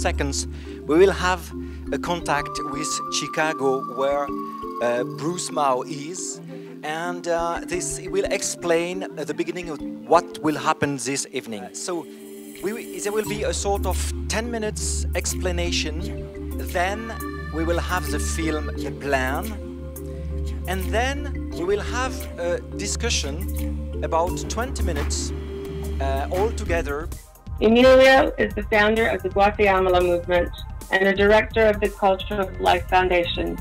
seconds, we will have a contact with Chicago, where Bruce Mao is, and this will explain the beginning of what will happen this evening. So there will be a sort of 10 minutes explanation, then we will have the film, the plan, and then we will have a discussion about 20 minutes all together. Emilio is the founder of the Guatemala movement and the director of the Culture of Life Foundation.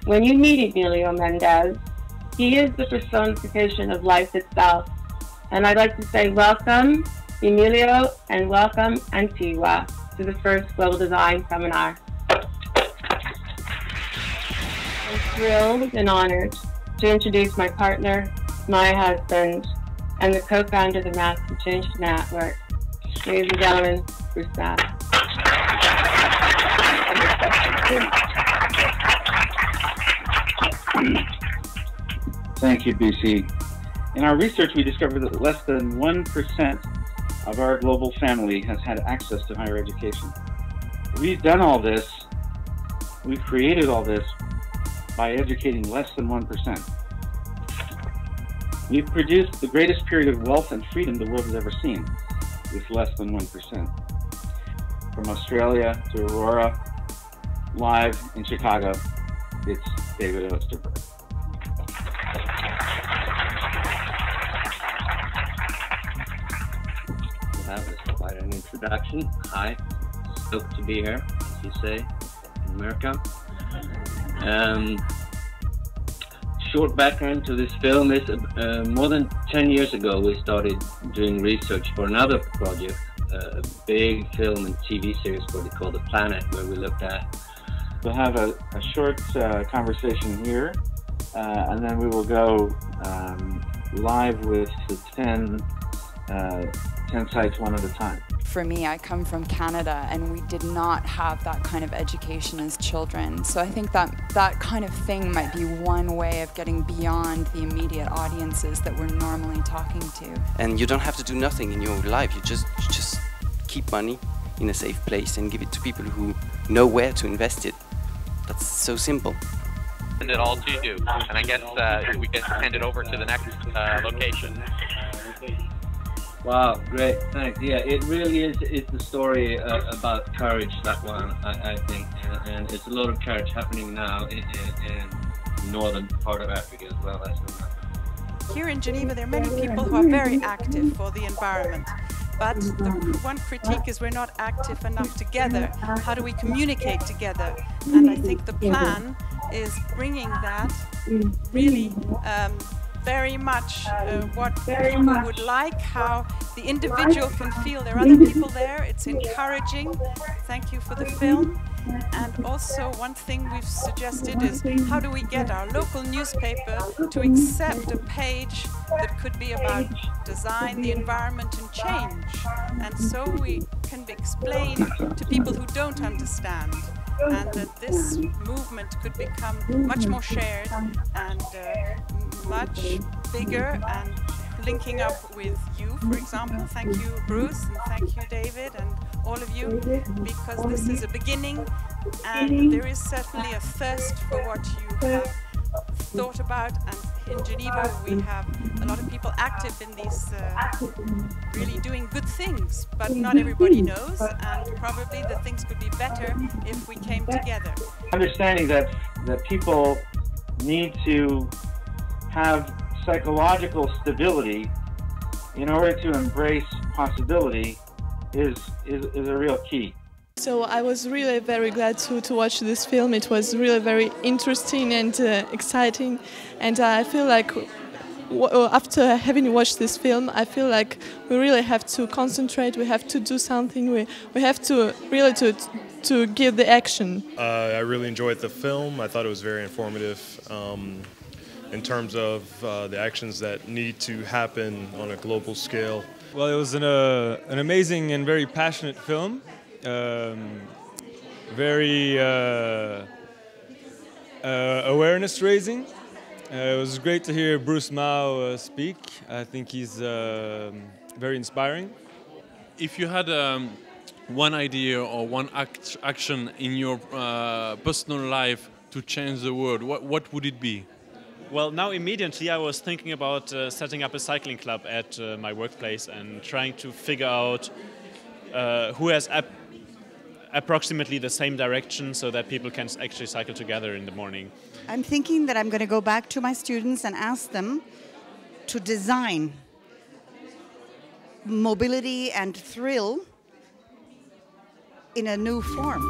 When you meet Emilio Mendez, he is the personification of life itself. And I'd like to say welcome, Emilio, and welcome, Antigua, to the first Global Design Seminar. I'm thrilled and honored to introduce my partner, my husband, and the co-founder of the Massive Change Network. Ladies and gentlemen, Bruce Mao. Thank you, Bisi. In our research, we discovered that less than 1% of our global family has had access to higher education. We've done all this, we've created all this by educating less than 1%. We've produced the greatest period of wealth and freedom the world has ever seen, with less than 1%. From Australia to Aurora, live in Chicago, it's David Osterberg. That was quite an introduction. Hi, stoked to be here, as you say, in America. Short background to this film is more than 10 years ago we started doing research for another project, a big film and TV series called The Planet, where we looked at. We'll have a short conversation here, and then we will go live with the 10 sites one at a time. For me, I come from Canada, and we did not have that kind of education as children. So I think that kind of thing might be one way of getting beyond the immediate audiences that we're normally talking to. And you don't have to do nothing in your life. You just keep money in a safe place and give it to people who know where to invest it. That's so simple. Send it all to you, and I guess we can hand it over to the next location. Wow, great, thanks. Yeah, it really is the story about courage, that one, I think. And it's a lot of courage happening now in northern part of Africa as well, as we know. Here in Geneva, there are many people who are very active for the environment. But the one critique is we're not active enough together. How do we communicate together? And I think the plan is bringing that really very much what people would like, how the individual can feel there are other people there. It's encouraging. Thank you for the film. And also one thing we've suggested is how do we get our local newspaper to accept a page that could be about design, the environment and change. And so we can explain to people who don't understand, and that this movement could become much more shared and much bigger, and linking up with you, for example. Thank you, Bruce, and thank you, David, and all of you, because this is a beginning, and there is certainly a thirst for what you have thought about. And in Geneva, we have a lot of people active in these, really doing good things, but not everybody knows, and probably the things could be better if we came together. Understanding that people need to have psychological stability in order to embrace possibility is a real key. So I was really very glad to watch this film. It was really very interesting and exciting, and I feel like after having watched this film, I feel like we really have to concentrate, we have to do something, we have to really to give the action. I really enjoyed the film. I thought it was very informative in terms of the actions that need to happen on a global scale. Well, it was an amazing and very passionate film. Very awareness raising. It was great to hear Bruce Mao speak. I think he's very inspiring. If you had one idea or one action in your personal life to change the world, what would it be? Well, now immediately I was thinking about setting up a cycling club at my workplace and trying to figure out who has approximately the same direction so that people can actually cycle together in the morning. I'm thinking that I'm going to go back to my students and ask them to design mobility and thrill in a new form.